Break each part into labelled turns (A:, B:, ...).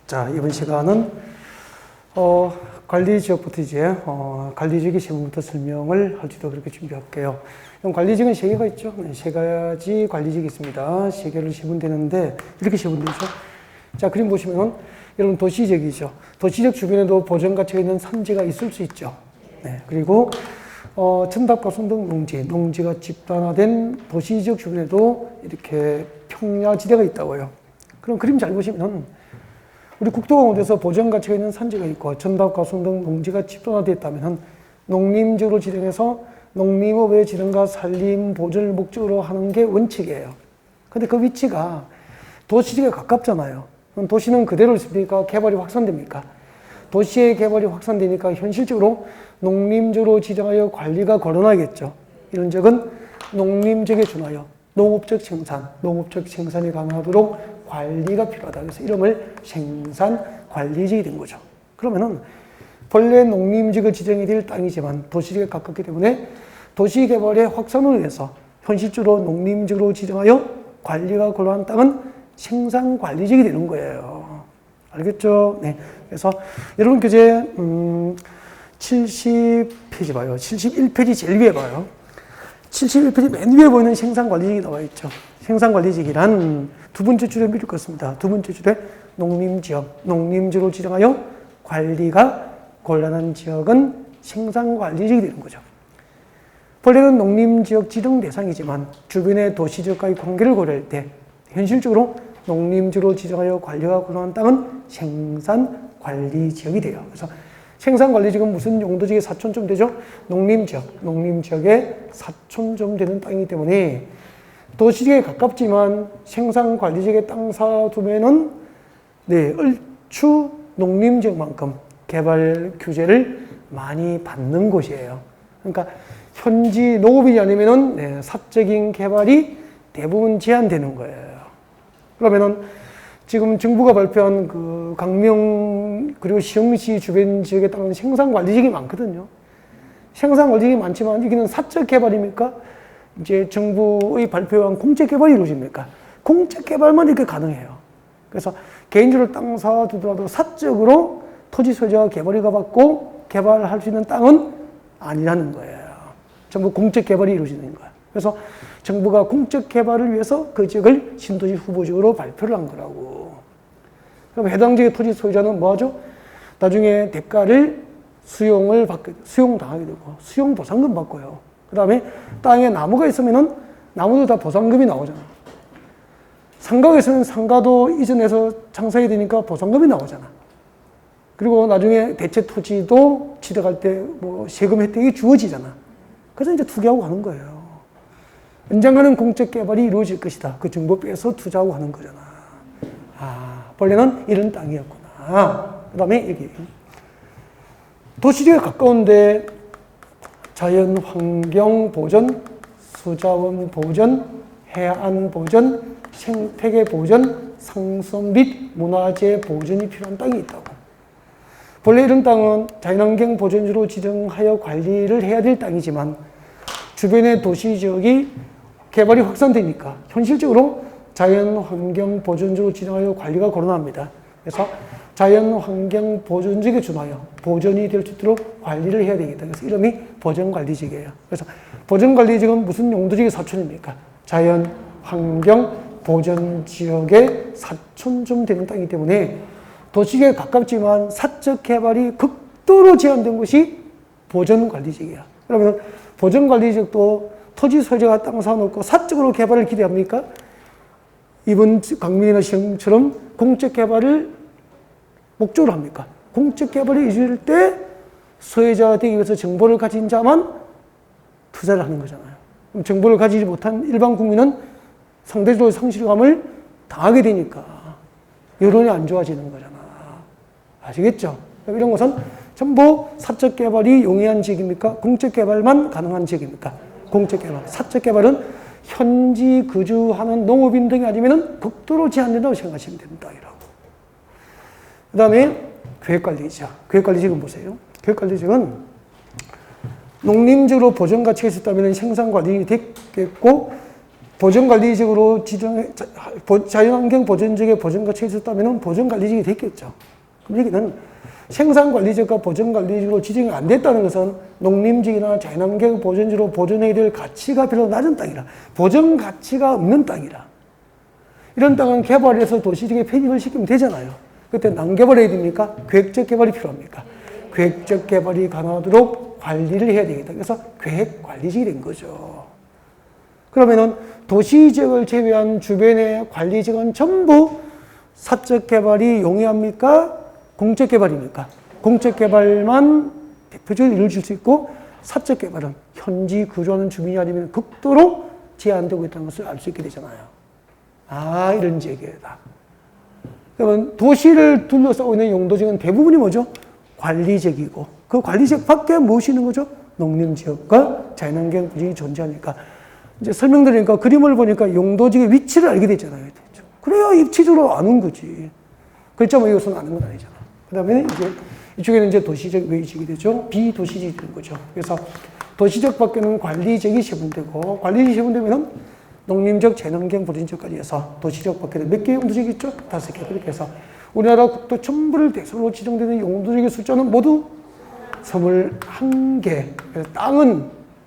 A: 자, 이번 시간은, 관리지역부터 이제, 관리지역의 세부부터 설명을 할 수 있도록 그렇게 준비할게요. 그럼 관리지역은 세 개가 있죠. 네, 세 가지 관리지역이 있습니다. 세 개를 세면 되는데, 이렇게 세면 되죠. 자, 그림 보시면은, 여러분 도시지역이죠. 도시지역 주변에도 보전가치가 있는 산지가 있을 수 있죠. 네, 그리고, 천답과 순등 농지가 집단화된 도시지역 주변에도 이렇게 평야지대가 있다고요. 그럼 그림 잘 보시면 우리 국토공원에서 보전가치가 있는 산지가 있고 천답과 순등 농지가 집단화되어 있다면 농림지역으로 지정해서 농림업의 지정과 산림 보전을 목적으로 하는 게 원칙이에요. 근데 그 위치가 도시지역에 가깝잖아요. 그럼 도시는 그대로 있습니까? 개발이 확산됩니까? 도시의 개발이 확산되니까 현실적으로 농림지역으로 지정하여 관리가 권한하겠죠. 이런 지역은 농림지역에 준하여 농업적 생산이 가능하도록 관리가 필요하다. 그래서 이름을 생산관리지역이 된 거죠. 그러면은 본래 농림지역을 지정이 될 땅이지만 도시지역에 가깝기 때문에 도시개발의 확산을 위해서 현실적으로 농림지역으로 지정하여 관리가 곤란한 땅은 생산관리지역이 되는 거예요. 알겠죠? 네. 그래서 여러분 교재 70페이지 봐요. 71페이지 제일 위에 봐요. 71페이지 맨 위에 보이는 생산관리지역이 나와 있죠. 생산관리지역이란 두 번째 줄에 미룰 것입니다. 두 번째 줄에 농림지역으로 지정하여 관리가 곤란한 지역은 생산관리지역이 되는 거죠. 본래는 농림지역 지정 대상이지만 주변의 도시지역과의 관계를 고려할 때 현실적으로 농림지역으로 지정하여 관리가 곤란한 땅은 생산관리지역이 돼요. 그래서 생산관리지역은 무슨 용도지역의 사촌점 되죠? 농림지역의 사촌점 되는 땅이기 때문에 도시지역에 가깝지만 생산관리지역에 땅 사두면은 얼추 농림지역만큼 개발 규제를 많이 받는 곳이에요. 그러니까 현지 농업인이 아니면은 사적인 개발이 대부분 제한되는 거예요. 그러면은 지금 정부가 발표한 그 강명 그리고 시흥시 주변 지역에 따른 생산관리지역이 많거든요. 생산관리지역이 많지만 여기는 사적 개발입니까? 이제 정부의 발표한 공적 개발이 이루어집니까? 공적 개발만 이렇게 가능해요. 그래서 개인적으로 땅 사두더라도 사적으로 토지 소유자가 개발허가 받고 개발할 수 있는 땅은 아니라는 거예요. 전부 공적 개발이 이루어지는 거예요. 그래서 정부가 공적 개발을 위해서 그 지역을 신도시 후보지역으로 발표를 한 거라고. 그럼 해당 지역의 토지 소유자는 뭐 하죠? 나중에 대가를 수용당하게 되고, 수용보상금 받고요. 그 다음에 땅에 나무가 있으면은 나무도 다 보상금이 나오잖아. 상가가 있으면 상가도 이전해서 창설이 되니까 보상금이 나오잖아. 그리고 나중에 대체 토지도 취득할 때 뭐 세금 혜택이 주어지잖아. 그래서 이제 투기하고 가는 거예요. 언젠가는 공적 개발이 이루어질 것이다. 그 정보 빼서 투자하고 하는 거잖아. 본래는 이런 땅이었구나. 그 다음에 여기. 도시지역에 가까운데 자연 환경 보전, 수자원 보전, 해안 보전, 생태계 보전, 상선 및 문화재 보전이 필요한 땅이 있다고. 본래 이런 땅은 자연환경 보전지로 지정하여 관리를 해야 될 땅이지만 주변의 도시지역이 개발이 확산되니까 현실적으로 자연환경 보전지로 지정하여 관리가 곤란합니다. 그래서 자연환경 보전지역에 준하여 보전이 될 수 있도록 관리를 해야 되겠다. 그래서 이름이 보전관리지역이에요. 그래서 보전관리지역은 무슨 용도지역의 사촌입니까? 자연환경 보전지역의 사촌점 되는 땅이기 때문에 도시지역에 가깝지만 사적 개발이 극도로 제한된 곳이 보전관리지역이야. 그러면 보전관리지역도 토지 소유자가 땅 사놓고 사적으로 개발을 기대합니까? 이번 강민이나 시흥처럼 공적 개발을 목적으로 합니까? 공적 개발이 이루어질 때 소유자가 되기 위해서 정보를 가진 자만 투자를 하는 거잖아요. 그럼 정보를 가지지 못한 일반 국민은 상대적으로 상실감을 당하게 되니까 여론이 안 좋아지는 거잖아. 아시겠죠? 이런 것은 전부 사적 개발이 용이한 지역입니까? 공적 개발만 가능한 지역입니까? 공적 개발. 사적 개발은 현지 거주하는 농업인 등이 아니면 극도로 제한된다고 생각하시면 됩니다. 그 다음에 계획관리지역. 계획관리지역은 보세요. 계획관리지역은 농림지역으로 보전가치가 있었다면 생산관리이 됐겠고 보전관리직으로 자연환경 보전직에 보전가치가 있었다면 보전관리직이 됐겠죠. 그럼 여기는 생산관리직과 보전관리직으로 지정이 안 됐다는 것은 농림직이나 자연환경 보전지로 보존해야 될 가치가 별로 낮은 땅이라, 보전 가치가 없는 땅이라. 이런 땅은 개발해서 도시지역에 편입을 시키면 되잖아요. 그때 난개발해야 됩니까? 계획적 개발이 필요합니까? 계획적 개발이 가능하도록 관리를 해야 되겠다. 그래서 계획관리직이 된 거죠. 그러면은 도시지역을 제외한 주변의 관리지역은 전부 사적 개발이 용이합니까? 공적 개발입니까? 공적 개발만 대표적으로 이루어질 수 있고, 사적 개발은 현지 거주하는 주민이 아니면 극도로 제한되고 있다는 것을 알 수 있게 되잖아요. 아, 이런 지역이다. 그러면 도시를 둘러싸고 있는 용도지역은 대부분이 뭐죠? 관리지역이고, 그 관리지역 밖에 무엇이 있는 거죠? 농림지역과 자연환경 구역이 존재하니까. 이제 설명드리니까 그림을 보니까 용도지역의 위치를 알게 되잖아요. 그래야 입체적으로 아는 거지. 글자만 이어서는 아는 건 아니잖아. 그 다음에 이제 이쪽에는 이제 도시적 외지역이 되죠. 비도시지역이 되는 거죠. 그래서 도시적 밖에는 관리지역이 세분되고, 관리지역이 세분되면은 농림적, 자연환경 보전지역까지 해서 도시적 밖에는 몇 개의 용도지역이 있죠? 5개. 그렇게 해서 우리나라 국토 전부를 대상으로 지정되는 용도지역의 숫자는 모두 21개. 그래서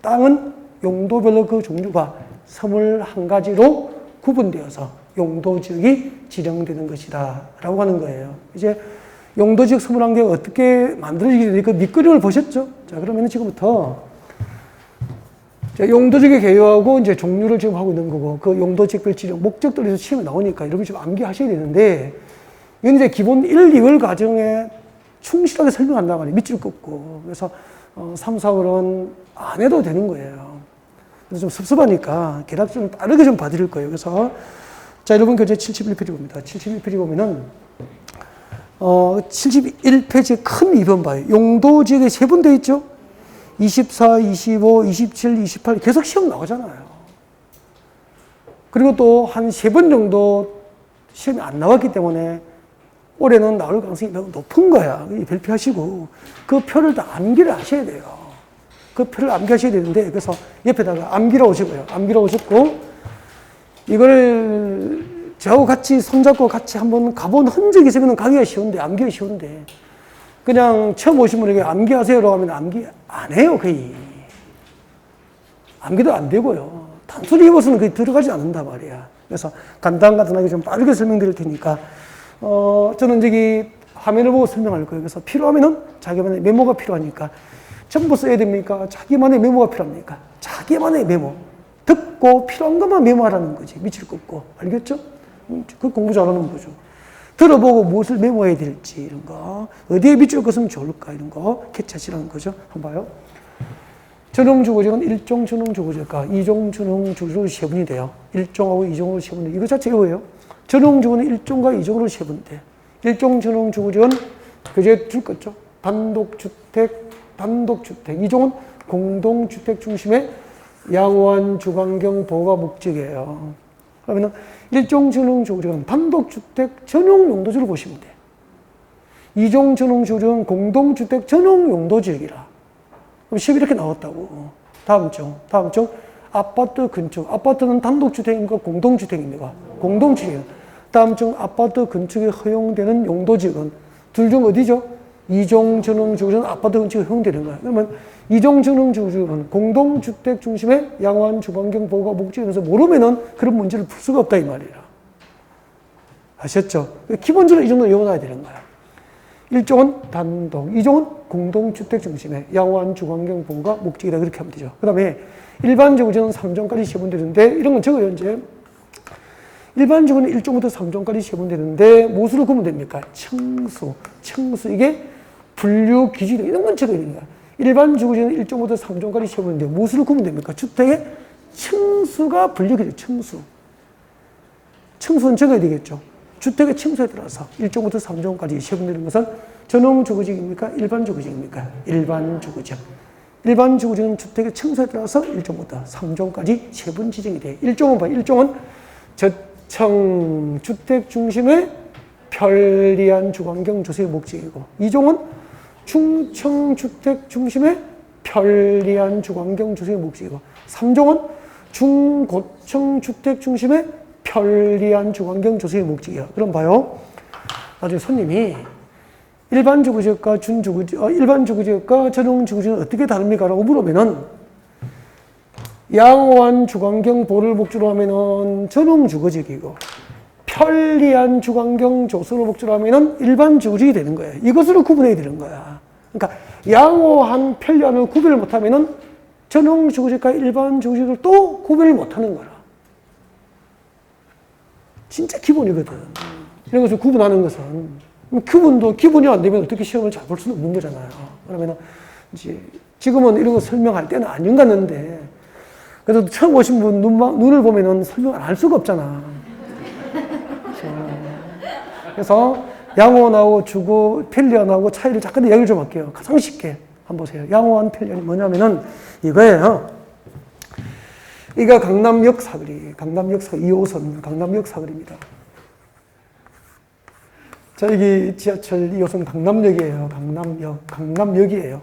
A: 땅은 용도별로 그 종류가 21가지로 구분되어서 용도지역이 지정되는 것이다 라고 하는 거예요. 이제 용도지역 21개가 어떻게 만들어지게 되니까 밑그림을 보셨죠? 자, 그러면 지금부터 용도지역의 개요하고 이제 종류를 지금 하고 있는 거고, 그 용도지역별 지정 목적들에서 시험에 나오니까 여러분 좀 암기하셔야 되는데, 이건 이제 기본 1, 2월 과정에 충실하게 설명한단 말이에요. 밑줄 긋고. 그래서 3, 4월은 안 해도 되는 거예요. 그래서 좀 섭섭하니까 계략 좀 빠르게 좀 봐드릴 거예요. 그래서 자, 여러분 교재 71페이지 봅니다. 71페이지 보면은 71페이지에 큰 2번 봐요. 용도지역에 세 번 되어 있죠? 24, 25, 27, 28 계속 시험 나오잖아요. 그리고 또 한 3번 정도 시험이 안 나왔기 때문에 올해는 나올 가능성이 매우 높은 거야. 발표하시고 그 표를 다 암기를 하셔야 돼요. 그 표를 암기하셔야 되는데, 그래서 옆에다가 암기로 오시고요. 암기로 오셨고, 이걸 저하고 같이 손잡고 같이 한번 가본 흔적이 있으면 가기가 쉬운데, 암기가 쉬운데, 그냥 처음 오신 분에게 암기하세요라고 하면 암기 안 해요, 거의. 암기도 안 되고요. 단순히 해봐서는 거의 들어가지 않는단 말이야. 그래서 간단하게 좀 빠르게 설명드릴 테니까, 저는 저기 화면을 보고 설명할 거예요. 그래서 필요하면은 자기만의 메모가 필요하니까, 전부 써야 됩니까? 자기만의 메모가 필요합니까? 자기만의 메모. 듣고 필요한 것만 메모하라는 거지. 밑줄 긋고. 알겠죠? 그 공부 잘하는 거죠. 들어보고 무엇을 메모해야 될지, 이런 거. 어디에 밑줄 긋으면 좋을까, 이런 거. 캐치하시라는 거죠. 한번 봐요. 전용주거지역은 1종 전용주거지역과 2종 전용주거지역으로 세분이 돼요. 1종하고 2종으로 세분돼. 이거 자체가 뭐예요? 전용주거는 1종과 2종으로 세분돼. 1종 전용주거지역은 교재에 줄 거죠. 단독주택. 2종은 공동주택 중심의 양호한 주거환경 보호가 목적이에요. 그러면 1종 전용주거지역은 단독주택 전용 용도지로 보시면 돼요. 2종 전용주거지역은 공동주택 전용 용도지역이라. 그럼 시험이 이렇게 나왔다고. 다음 중 아파트 근처. 아파트는 단독주택인가 공동주택입니까? 공동주택이에요. 다음 중 아파트 근처에 허용되는 용도지역은 둘 중 어디죠? 2종 전용주거지역은 아파트 근처에 허용되는 거예요. 그러면 2종 전용주거지역은 공동주택 중심의 양호한 주거환경 보호가 목적이라서 모르면은 그런 문제를 풀 수가 없다 이 말이라. 아셨죠? 기본적으로 이 정도 외워놔야 되는 거야. 1종은 단독, 2종은 공동주택 중심의 양호한 주거환경 보호가 목적이다. 그렇게 하면 되죠. 그 다음에 일반주거지역은 3종까지 세분되는데, 이런 건 적어요, 이제. 일반주거는 1종부터 3종까지 세분되는데, 무엇으로 구면 됩니까? 층수. 이게 분류 기준, 이런 건 적어야 됩니다. 일반주거지역은 1종부터 3종까지 세분되는데, 무엇으로 구면 됩니까? 주택의 층수가 분류되죠, 층수. 층수는 적어야 되겠죠. 주택의 층수에 따라서 1종부터 3종까지 세분되는 것은 전용주거지역입니까? 일반주거지역입니까? 일반주거지역. 일반주거지역은 주택의 층수에 따라서 1종부터 3종까지 세분 지정이 돼요. 1종은 뭐예요? 1종은 저층 주택 중심의 편리한 주거환경 조성의 목적이고, 2종은 중층 주택 중심의 편리한 주거환경 조성의 목적이고, 3종은 중고층 주택 중심의 편리한 주거환경 조성이 목적이야. 그럼 봐요. 나중에 손님이 일반 주거지역과 일반 주거지역과 전용 주거지역은 어떻게 다릅니까? 라고 물으면은 양호한 주거환경 보호를 목적으로 하면은 전용 주거지역이고 편리한 주거환경 조성을 목적으로 하면은 일반 주거지역이 되는 거예요. 이것으로 구분해야 되는 거야. 그러니까 양호한 편리함을 구별을 못하면은 전용 주거지역과 일반 주거지역을 또 구별을 못하는 거라. 진짜 기본이거든. 이런 것을 구분하는 것은 기본이 안 되면 어떻게 시험을 잘 볼 수는 없는 거잖아요. 그러면 이제 지금은 이런 거 설명할 때는 아닌 것 같는데 그래도 처음 오신 분 눈을 보면은 설명을 안 할 수가 없잖아. 그래서 양호하고 주거 편리함하고 차이를 잠깐 이야기를 좀 할게요. 가장 쉽게 한번 보세요. 양호한 편리함이 뭐냐면은 이거예요. 이거 강남역 사거리, 2호선 강남역 사거리입니다. 자, 여기 지하철 2호선 강남역이에요. 강남역이에요.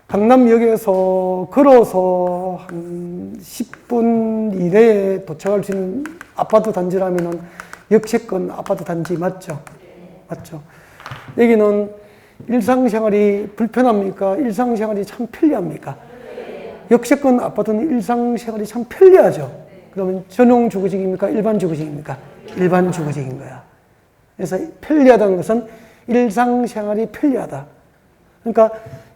A: 강남역에서 걸어서 한 10분 이내에 도착할 수 있는 아파트 단지라면은 역세권 아파트 단지 맞죠? 맞죠? 여기는 일상생활이 불편합니까? 일상생활이 참 편리합니까? 역세권 아파트는 일상생활이 참 편리하죠? 그러면 전용 주거지역입니까? 일반 주거지역입니까? 일반 주거지역인 거야. 그래서 편리하다는 것은 일상생활이 편리하다. 그러니까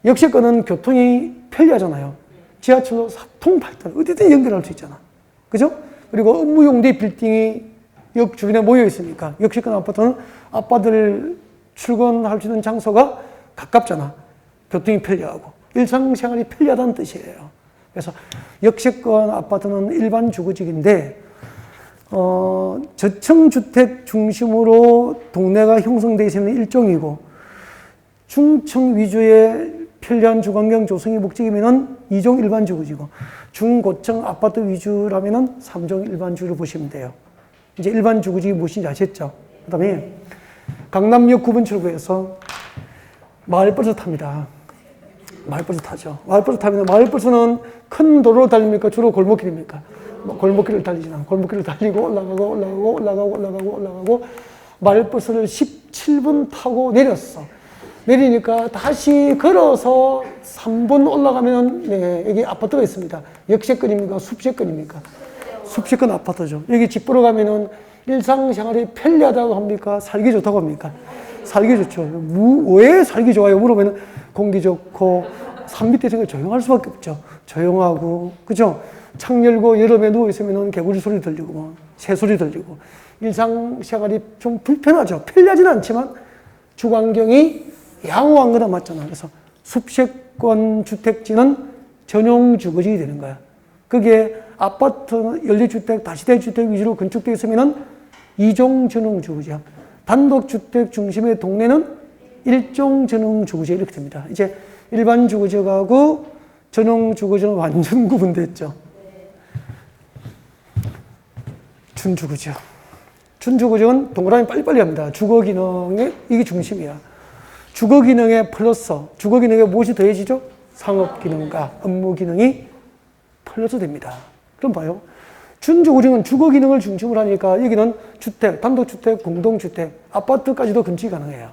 A: 역세권은 교통이 편리하잖아요. 지하철로 사통팔달 어디든 연결할 수 있잖아. 그죠? 그리고 업무용대 빌딩이 역 주변에 모여 있으니까 역세권 아파트는 아빠들 출근할 수 있는 장소가 가깝잖아. 교통이 편리하고 일상생활이 편리하다는 뜻이에요. 그래서 역세권 아파트는 일반 주거지역인데 저층주택 중심으로 동네가 형성되어 있는 일종이고 중층 위주의 편리한 주거환경 조성이 목적이면은 2종 일반 주거지고 중고층 아파트 위주라면은 3종 일반 주거로 보시면 돼요. 이제 일반 주거지가 무엇인지 아셨죠? 그 다음에 강남역 9번 출구에서 마을버스 탑니다. 마을버스 타죠. 마을버스 타면 마을버스는 큰 도로로 달립니까? 주로 골목길입니까? 골목길을 달리지나 골목길을 달리고 올라가고 마을버스를 17분 타고 내렸어. 내리니까 다시 걸어서 3분 올라가면 네, 여기 아파트가 있습니다. 역세권입니까? 숲세권입니까? 숲세권 아파트죠. 여기 집 보러 가면은 일상생활이 편리하다고 합니까? 살기 좋다고 합니까? 살기 좋죠. 왜 살기 좋아요? 물어보면 공기 좋고 산 밑에 생각 조용할 수밖에 없죠. 조용하고 그죠? 창 열고 여름에 누워 있으면 개구리 소리 들리고 새 소리 들리고 일상생활이 좀 불편하죠. 편리하지는 않지만 주거환경이 양호한 거나 맞잖아. 그래서 숲세권 주택지는 전용 주거지가 되는 거야. 그게 아파트, 연립주택, 다시대주택 위주로 건축되어 있으면은 2종 전용 주거지야. 단독주택 중심의 동네는 1종 전용 주거지 이렇게 됩니다. 이제 일반 주거지하고 전용 주거지는 완전 구분됐죠. 준주거지역. 준주거지역은 동그라미 빨리빨리 합니다. 주거 기능에 이게 중심이야. 주거 기능에 플러스, 주거 기능에 무엇이 더해지죠? 상업 기능과 업무 기능이 플러스 됩니다. 그럼 봐요. 준주거지역은 주거 기능을 중심으로 하니까 여기는 주택, 단독주택, 공동주택, 아파트까지도 건축이 가능해요.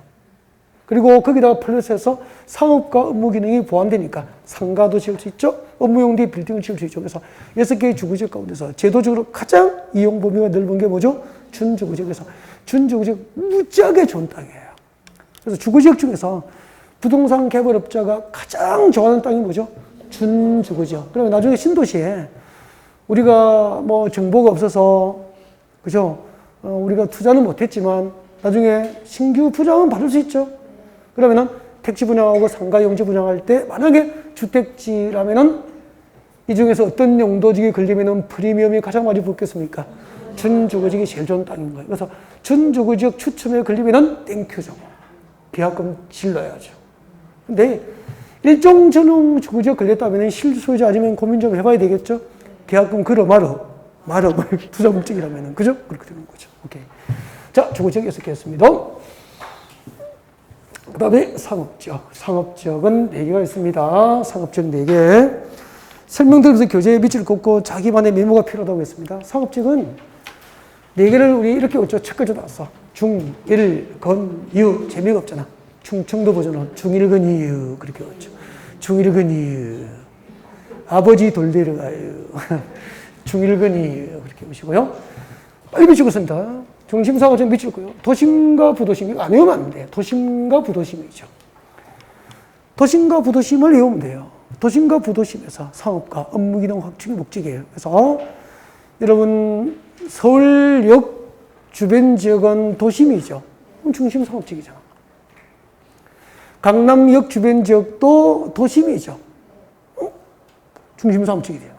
A: 그리고 거기다가 플러스해서 상업과 업무 기능이 보완되니까 상가도 지을 수 있죠. 업무용대 빌딩을 지을 수 있죠. 그래서 6개의 주거지역 가운데서 제도적으로 가장 이용 범위가 넓은 게 뭐죠? 준주거지역에서 준주거지역 무지하게 좋은 땅이에요. 그래서 주거지역 중에서 부동산 개발업자가 가장 좋아하는 땅이 뭐죠? 준주거지역. 그러면 나중에 신도시에 우리가 뭐 정보가 없어서 그죠? 우리가 투자는 못했지만 나중에 신규 부담은 받을 수 있죠. 그러면은 택지 분양하고 상가 용지 분양할 때 만약에 주택지라면은 이 중에서 어떤 용도지에 걸리면은 프리미엄이 가장 많이 붙겠습니까? 준주거지역이 제일 좋은 땅인 거예요. 그래서 준주거지역 추첨에 걸리면은 땡큐죠. 계약금 질러야죠. 근데 일종 전용 주거지역 걸렸다면 실소유자 아니면 고민 좀 해봐야 되겠죠? 계약금 걸어 말어 투자 목적이라면은 그죠? 그렇게 되는 거죠. 오케이. 자, 주거지역 6개 했습니다. 그 다음에 상업지역. 상업지역은 4개가 있습니다. 상업지역 4개. 설명드리면서 교재에 밑줄 긋고 자기만의 메모가 필요하다고 했습니다. 상업적은 네 개를 우리 이렇게 외웠죠. 책까지 나왔어. 중, 일, 건, 유. 재미가 없잖아. 충청도 버전은 중일근이유 그렇게 외웠죠. 중일근이유. 아버지 돌데려가요. 중일근이유 그렇게 외우시고요. 빨리 미치겠습니다. 중심상업적 미치고요. 도심과 부도심 안 외우면 안 돼요. 도심과 부도심이죠. 도심과 부도심을 외우면 돼요. 도심과 부도심에서 상업과 업무기능 확충이 목적이에요. 그래서 여러분 서울역 주변 지역은 도심이죠. 그럼 중심 상업지이잖아. 강남역 주변 지역도 도심이죠. 중심 상업지이 돼요.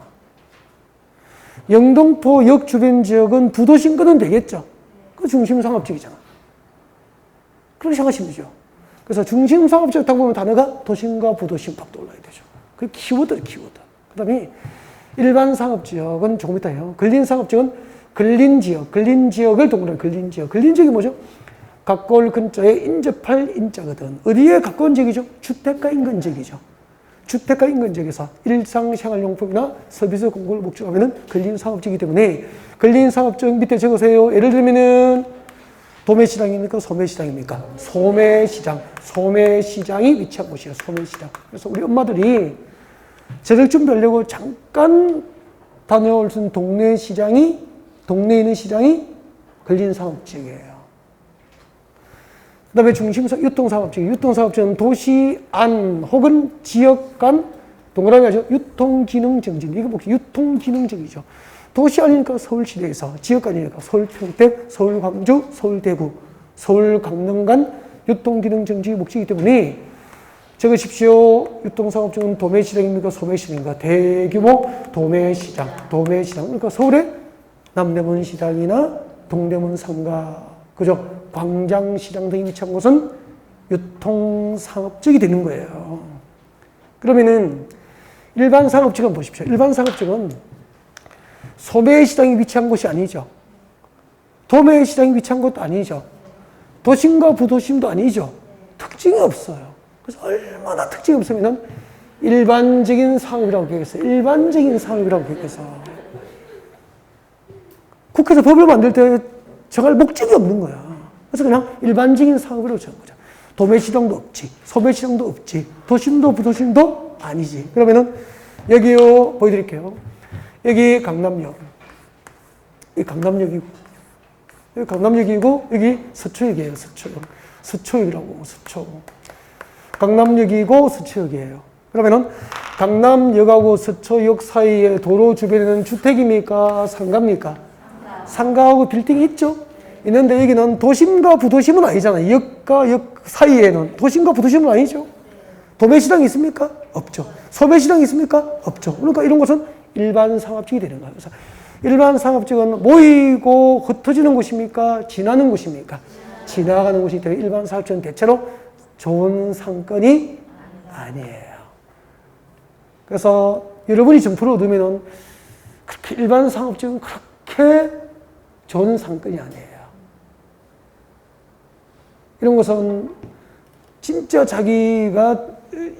A: 영등포역 주변 지역은 부도심권은 되겠죠. 그 중심 상업지이잖아. 그렇게 생각하시면 되죠. 그래서 중심 상업지역 딱 보면 단어가 도심과 부도심 딱 떠올라야 되죠. 그 키워드예요, 키워드. 그 다음에 일반 상업지역은 조금 이따 해요. 근린 상업지역은 근린지역, 근린지역을 동그라미 근린지역. 근린지역이 뭐죠? 가까울 근처에 인접할 인자거든. 어디에 가까운 지역이죠? 주택가 인근 지역이죠. 주택가 인근 지역에서 일상생활용품이나 서비스 공급을 목적으로 하면 근린상업지이기 때문에 근린상업지역 밑에 적으세요. 예를 들면은 도매시장입니까? 소매시장입니까? 소매시장. 소매시장이 위치한 곳이에요. 소매시장. 그래서 우리 엄마들이 저녁 준비하려고 잠깐 다녀올 수 있는 동네에 있는 시장이 근린상업지역이에요. 그 다음에 유통상업지역. 유통상업지역은 도시 안 혹은 지역 간 동그라미 하죠. 유통기능정지. 이게 뭐지? 유통기능정이죠. 도시 아니니까 서울시내에서, 지역 아니니까 서울 평택, 서울 광주, 서울 대구, 서울 강릉 간 유통기능정지 목적이기 때문에 적으십시오. 유통상업지역은 도매시장입니까? 소매시장입니까? 대규모 도매시장. 그러니까 서울의 남대문 시장이나 동대문 상가, 그죠? 광장시장 등이 위치한 곳은 유통상업지역이 되는 거예요. 그러면은 일반 상업지역은 보십시오. 일반 상업지역은 소매시장이 위치한 곳이 아니죠. 도매시장이 위치한 곳도 아니죠. 도심과 부도심도 아니죠. 특징이 없어요. 그래서 얼마나 특징이 없으면 일반적인 상업이라고 기억했어요. 일반적인 상업이라고 기억해서. 국회에서 법을 만들 때 정할 목적이 없는 거야. 그래서 그냥 일반적인 상업이라고 정한 거죠. 도매시장도 없지, 소매시장도 없지, 도심도 부도심도 아니지. 그러면은 여기요, 보여드릴게요. 여기 강남역. 여기 강남역이고, 여기 서초역이에요, 서초역. 서초역이라고, 서초. 강남역이고 서초역이에요. 그러면은 강남역하고 서초역 사이에 도로 주변에는 주택입니까? 상가입니까? 상가하고 빌딩이 있죠? 있는데 여기는 도심과 부도심은 아니잖아요. 역과 역 사이에는 도심과 부도심은 아니죠. 도매시장이 있습니까? 없죠. 소매시장이 있습니까? 없죠. 그러니까 이런 것은 일반 상업지역이 되는 거예요. 그래서 일반 상업지역은 모이고 흩어지는 곳입니까? 지나는 곳입니까? 지나가는 곳이기 때문에 일반 상업지역은 대체로 좋은 상권이 아니에요. 그래서 여러분이 점포를 얻으면은 그렇게 일반 상업지역은 그렇게 좋은 상권이 아니에요. 이런 것은 진짜 자기가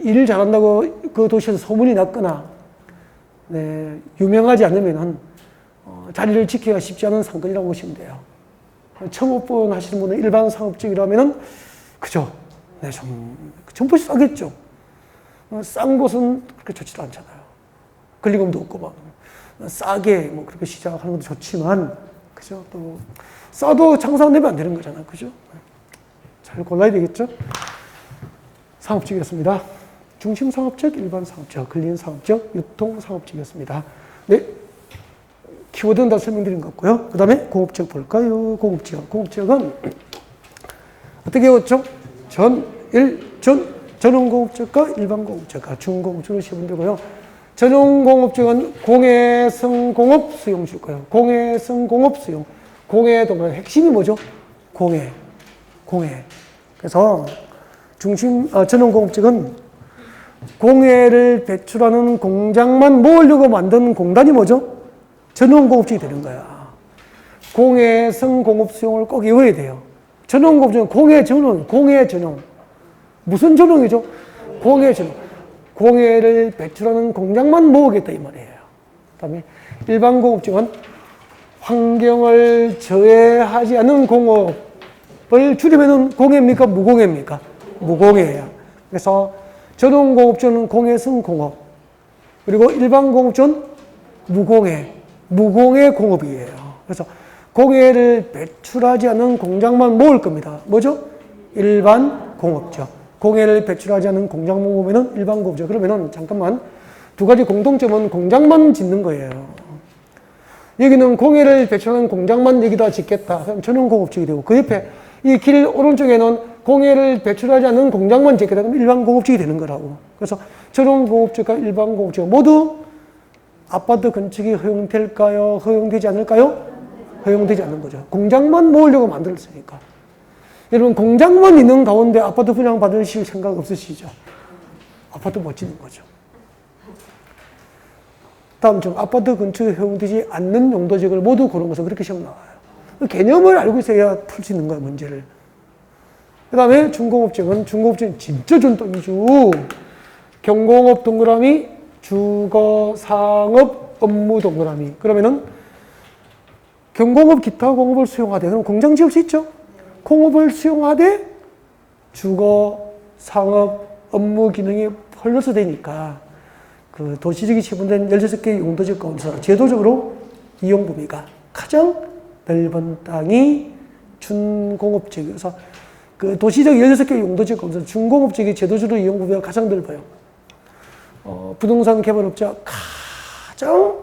A: 일을 잘한다고 그 도시에서 소문이 났거나 유명하지 않으면 자리를 지키기가 쉽지 않은 상권이라고 보시면 돼요. 청업번 하시는 분은 일반 상업지역이라면 그죠? 좀 점포시 싸겠죠. 싼 곳은 그렇게 좋지도 않잖아요. 권리금도 없고 막 싸게 뭐 그렇게 시작하는 것도 좋지만 그죠? 또 싸도 장사 내면 안 되는 거잖아요. 그죠? 잘 골라야 되겠죠? 상업지역이었습니다. 중심 상업지역, 일반 상업지역, 근린 상업지역, 유통 상업지역이었습니다. 네. 키워드는 다 설명드린 것 같고요. 그 다음에 공업지역 볼까요? 공업지역은 어떻게 외웠죠? 전용공업지역과 일반공업지역과 중공업지역을 시면 되고요. 전용공업지역은 공해성공업 수용 줄 거예요. 공해성공업 수용. 공해 동안 핵심이 뭐죠? 공해. 그래서 전용공업지역은 공해를 배출하는 공장만 모으려고 만든 공단이 뭐죠? 전용공업지역이 되는 거야. 공해성 공업 수용을 꼭 외워야 돼요. 전용공업지역은 공해 전용. 무슨 전용이죠? 공해 전용. 공해를 배출하는 공장만 모으겠다 이 말이에요. 그다음에 일반 공업증은 환경을 저해하지 않는 공업을 줄이면 공해입니까? 무공해입니까? 무공해예요. 그래서 전원공업증은 공해성 공업, 그리고 일반 공업증은 무공해 공업이에요. 그래서 공해를 배출하지 않는 공장만 모을 겁니다. 뭐죠? 일반 공업죠. 공해를 배출하지 않는 공장만 모으면 일반 공업죠. 그러면은 잠깐만, 두 가지 공통점은 공장만 짓는 거예요. 여기는 공해를 배출하는 공장만 여기다 짓겠다. 그럼 전원공업증이 되고, 그 옆에 이 길 오른쪽에는 공해를 배출하지 않는 공장만 짓겠다. 그럼 일반 공업증이 되는 거라고. 그래서 전원공업증과 일반 공업증 모두 아파트 건축이 허용될까요? 허용되지 않을까요? 허용되지 않는 거죠. 공장만 모으려고 만들었으니까. 여러분, 공장만 있는 가운데 아파트 분양 받으실 생각 없으시죠? 아파트 못 짓는 거죠. 다음 중 아파트 건축에 허용되지 않는 용도지역을 모두 고른 것은 그렇게 시험 나와요. 개념을 알고 있어야 풀 수 있는 거예요, 문제를. 그 다음에 준공업증은 진짜 준동이죠. 경공업 동그라미, 주거, 상업, 업무 동그라미. 그러면은 경공업, 기타 공업을 수용하되, 그럼 공장 지을 수 있죠? 공업을 수용하되 주거, 상업, 업무 기능이 펄러서 되니까 그 도시적이 지분된 16개 용도지역 가운데서 제도적으로 이용 범위가 가장 넓은 땅이 준공업지역이어서 그 도시적 16개 용도지역 가운데서 준공업지역이 제도적으로 이용 범위가 가장 넓어요. 부동산 개발업자 가장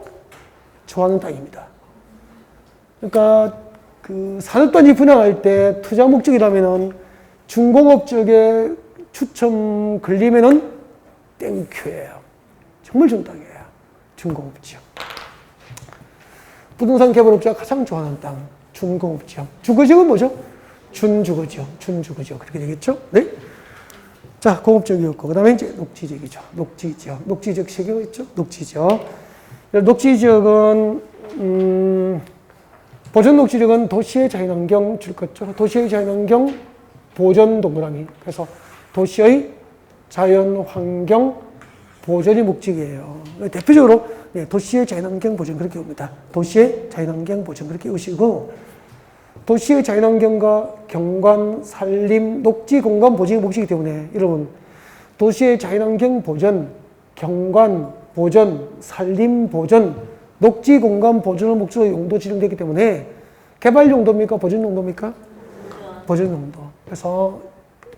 A: 좋아하는 땅입니다. 그러니까 그 산업단지 분양할 때 투자 목적이라면은 준공업 지역에 추첨 걸리면은 땡큐예요. 정말 좋은 땅이에요. 준공업 지역. 부동산 개발업자가 가장 좋아하는 땅, 준공업 지역. 주거지역은 뭐죠? 준주거지역, 준주거지역. 그렇게 되겠죠? 네? 자, 공업지역이었고, 그 다음에 이제 녹지지역이죠. 녹지지역 3개가 있죠? 녹지지역. 녹지지역은, 보전 녹지지역은 도시의 자연환경 줄 거죠. 도시의 자연환경 보전 동그라미. 그래서 도시의 자연환경 보전이 목적이에요. 대표적으로 도시의 자연환경 보전 그렇게 옵니다. 도시의 자연환경 보전 그렇게 오시고, 도시의 자연환경과 경관, 산림, 녹지 공간 보전이 목적이기 때문에 여러분 도시의 자연환경 보전, 경관 보전, 산림 보전, 녹지 공간 보전을 목적으로 용도 지정되기 때문에 개발 용도입니까? 보전 용도입니까? 보전 용도. 그래서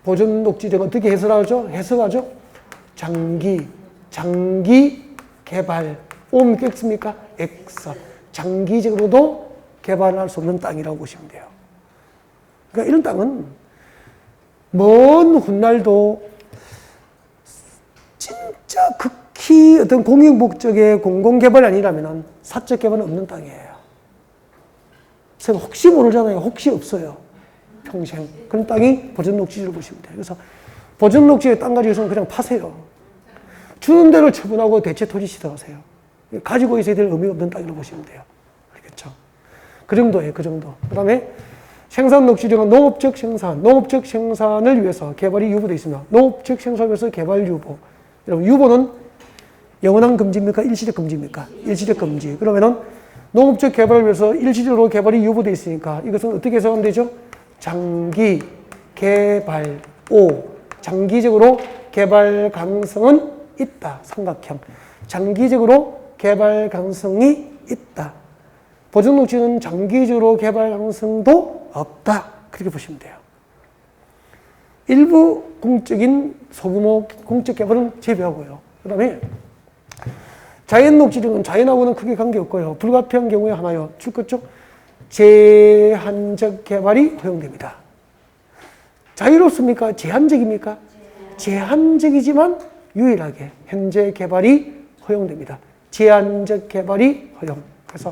A: 보전 녹지를 어떻게 해석하죠? 장기 개발. O는 X입니까? X. 장기적으로도 개발할 수 없는 땅이라고 보시면 돼요. 그러니까 이런 땅은 먼 훗날도 진짜 극히 어떤 공익 목적의 공공개발이 아니라면 사적 개발은 없는 땅이에요. 그래서 혹시 모르잖아요. 혹시 없어요. 평생. 그런 땅이 보전녹지지로 보시면 돼요. 그래서 보전녹지의 땅 가지고 있으면 그냥 파세요. 주는 대로 처분하고 대체 토지 시도하세요. 가지고 있어야 될 의미 없는 땅이라고 보시면 돼요. 알겠죠? 그 정도예요. 그 정도. 그 다음에 생산녹지지역은 농업적 생산을 위해서 개발이 유보되어 있습니다. 농업적 생산을 위해서 개발 유보. 여러분, 유보는 영원한 금지입니까? 일시적 금지입니까? 일시적 금지. 그러면은 농업적 개발을 위해서 일시적으로 개발이 유보되어 있으니까 이것은 어떻게 해석하면 되죠? 장기 개발 장기적으로 개발 가능성은 있다. 삼각형. 장기적으로 개발 가능성이 있다. 보전녹지는 장기적으로 개발 가능성도 없다. 그렇게 보시면 돼요. 일부 공적인 소규모 공적 개발은 제외하고요. 그 다음에 자연녹지는 자연하고는 크게 관계없고요. 불가피한 경우에 하나요. 출거쪽 제한적 개발이 허용됩니다. 자유롭습니까? 제한적입니까? 제한적이지만 유일하게 현재 개발이 허용됩니다. 제한적 개발이 허용. 그래서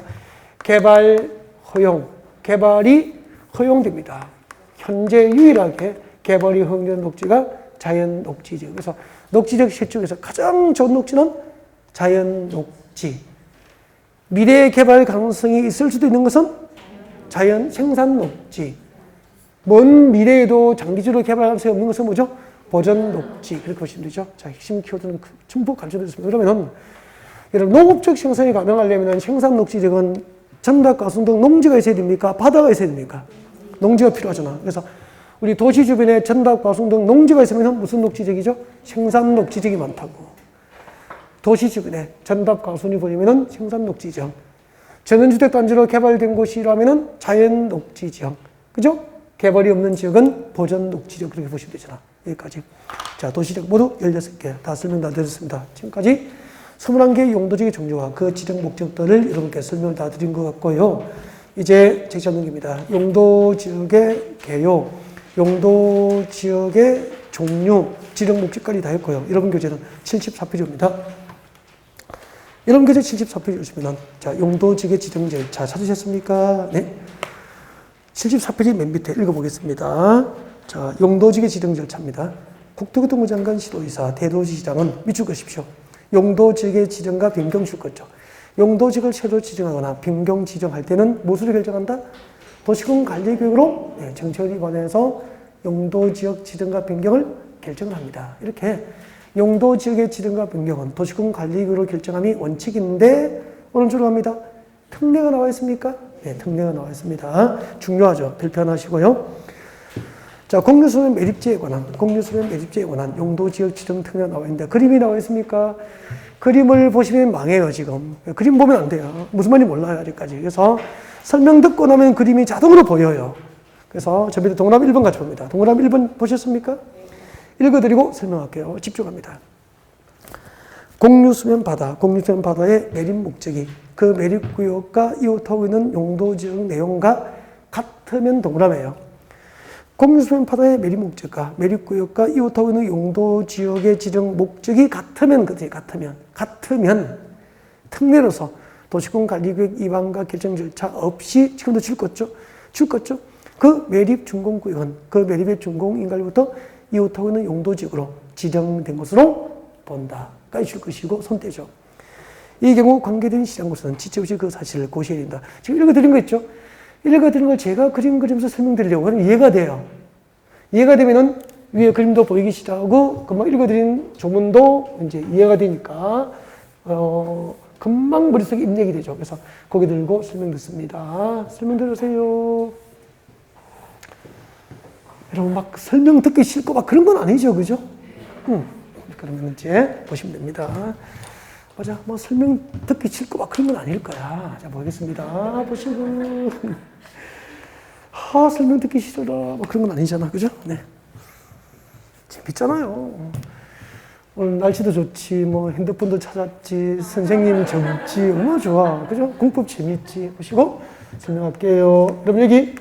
A: 개발 허용, 개발이 허용됩니다. 현재 유일하게 개발이 허용되는 녹지가 자연 녹지죠. 그래서 녹지적 시 중에서 가장 좋은 녹지는 자연 녹지. 미래의 개발 가능성이 있을 수도 있는 것은 자연 생산 녹지. 먼 미래에도 장기적으로 개발 가능성이 없는 것은 뭐죠? 보전, 녹지 그렇게 보시면 되죠. 자, 핵심 키워드는 전부 가르쳐드렸습니다. 그러면은 여러분 농업적 생산이 가능하려면 생산 녹지적은 전답, 가수 등 농지가 있어야 됩니까? 바다가 있어야 됩니까? 농지가 필요하잖아. 그래서 우리 도시 주변에 전답, 가수 등 농지가 있으면 무슨 녹지적이죠? 생산 녹지적이 많다고. 도시 주변에 전답, 가수이 보이면 생산 녹지적. 전원주택 단지로 개발된 곳이라면 자연 녹지적. 그죠? 개발이 없는 지역은 보전 녹지적 그렇게 보시면 되잖아. 여기까지. 자, 도시적 모두 16개 다 설명 다 드렸습니다. 지금까지 21개의 용도지역의 종류와 그 지정 목적들을 여러분께 설명을 다 드린 것 같고요. 이제 제시 넘깁니다. 용도지역의 개요, 용도지역의 종류, 지정 목적까지 다 했고요. 여러분 교재는 74페이지입니다. 여러분 교재 74페이지 보시면 자, 용도지역의 지정 절차 찾으셨습니까? 네. 74페이지 맨 밑에 읽어보겠습니다. 자, 용도지역의 지정 절차입니다. 국토교통부 장관 시도의사, 대도시장은 밑줄 그십시오. 용도지역의 지정과 변경 줄 거죠. 용도지역을 새로 지정하거나 변경 지정할 때는 무엇으로 결정한다? 도시군 관리계획으로 정책을 입안해서 용도지역 지정과 변경을 결정을 합니다. 이렇게 용도지역의 지정과 변경은 도시군 관리계획으로 결정함이 원칙인데 오른쪽으로 갑니다. 특례가 나와 있습니까? 네, 특례가 나와 있습니다. 중요하죠. 별표 하나 하시고요. 자, 공유소면 매립지에 관한, 공유소면 매립지에 관한 용도지역 지정 특례가 나와 있는데 그림이 나와 있습니까? 그림을 보시면 망해요, 지금. 그림 보면 안 돼요. 무슨 말인지 몰라요, 아직까지. 그래서 설명 듣고 나면 그림이 자동으로 보여요. 그래서 저 밑에 동그라미 1번 같이 봅니다. 동그라미 1번 보셨습니까? 읽어드리고 설명할게요. 집중합니다. 공유수면 바다, 공유수면 바다의 매립 목적이 그 매립구역과 이웃하고 있는 용도지역 내용과 같으면 동그라미예요. 공유수면 바다의 매립 목적과 매립구역과 이웃하고 있는 용도지역의 지정 목적이 같으면, 그지? 같으면 특례로서 도시군 관리계획 위반과 결정 절차 없이 지금도 줄 거죠? 그 매립 준공구역은 그 매립의 준공인가로부터 이웃하고 있는 용도지역으로 지정된 것으로 본다. 까지 줄 것이고 손대죠. 이 경우 관계된 시장으로서는 지체 없이 그 사실을 고시해야 된다. 지금 읽어드린 거 있죠? 읽어드린 걸 제가 그림 그리면서 설명드리려고 하면 이해가 돼요. 이해가 되면은 위에 그림도 보이기 시작하고 금방 읽어드린 조문도 이제 이해가 되니까 금방 머릿속에 입력이 되죠. 그래서 고개 들고 설명 듣습니다. 설명 들으세요. 여러분 막 설명 듣기 싫고 막 그런 건 아니죠, 그죠? 그러면 이제 보시면 됩니다. 맞아, 뭐 설명 듣기 싫고 막 그런 건 아닐 거야. 자, 보겠습니다. 보시고. 설명 듣기 싫어라. 뭐 그런 건 아니잖아. 그죠? 네. 재밌잖아요. 오늘 날씨도 좋지, 뭐 핸드폰도 찾았지, 선생님 적지, 얼마나 좋아. 그죠? 공법 재밌지. 보시고 설명할게요. 그럼 여기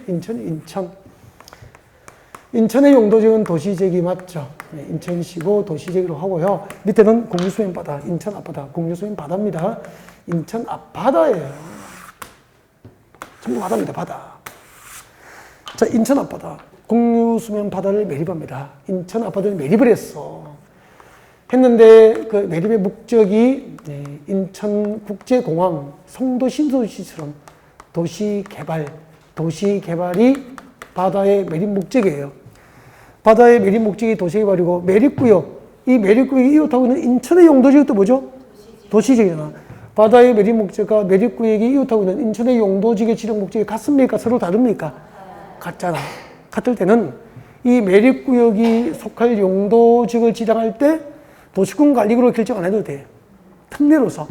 A: 인천의 용도지역은 도시지역이 맞죠? 네, 인천시고 도시지역으로 하고요. 밑에는 공유수면 바다, 인천 앞바다, 공유수면 바다입니다. 인천 앞바다예요. 전부 바다입니다, 바다. 자, 인천 앞바다, 공유수면 바다를 매립합니다. 인천 앞바다를 매립을 했는데 그 매립의 목적이 인천국제공항, 송도 신도시처럼 도시개발이 바다의 매립 목적이에요. 바다의 매립 목적이 도시개발이고 매립구역, 이 매립구역이 이웃하고 있는 인천의 용도지역도 뭐죠? 도시지역이잖아. 바다의 매립 목적과 매립구역이 이웃하고 있는 인천의 용도지역의 지정 목적이 같습니까? 서로 다릅니까? 같잖아. 같을 때는 이 매립구역이 속할 용도지역을 지정할 때 도시군 관리구로 결정 안 해도 돼. 특례로서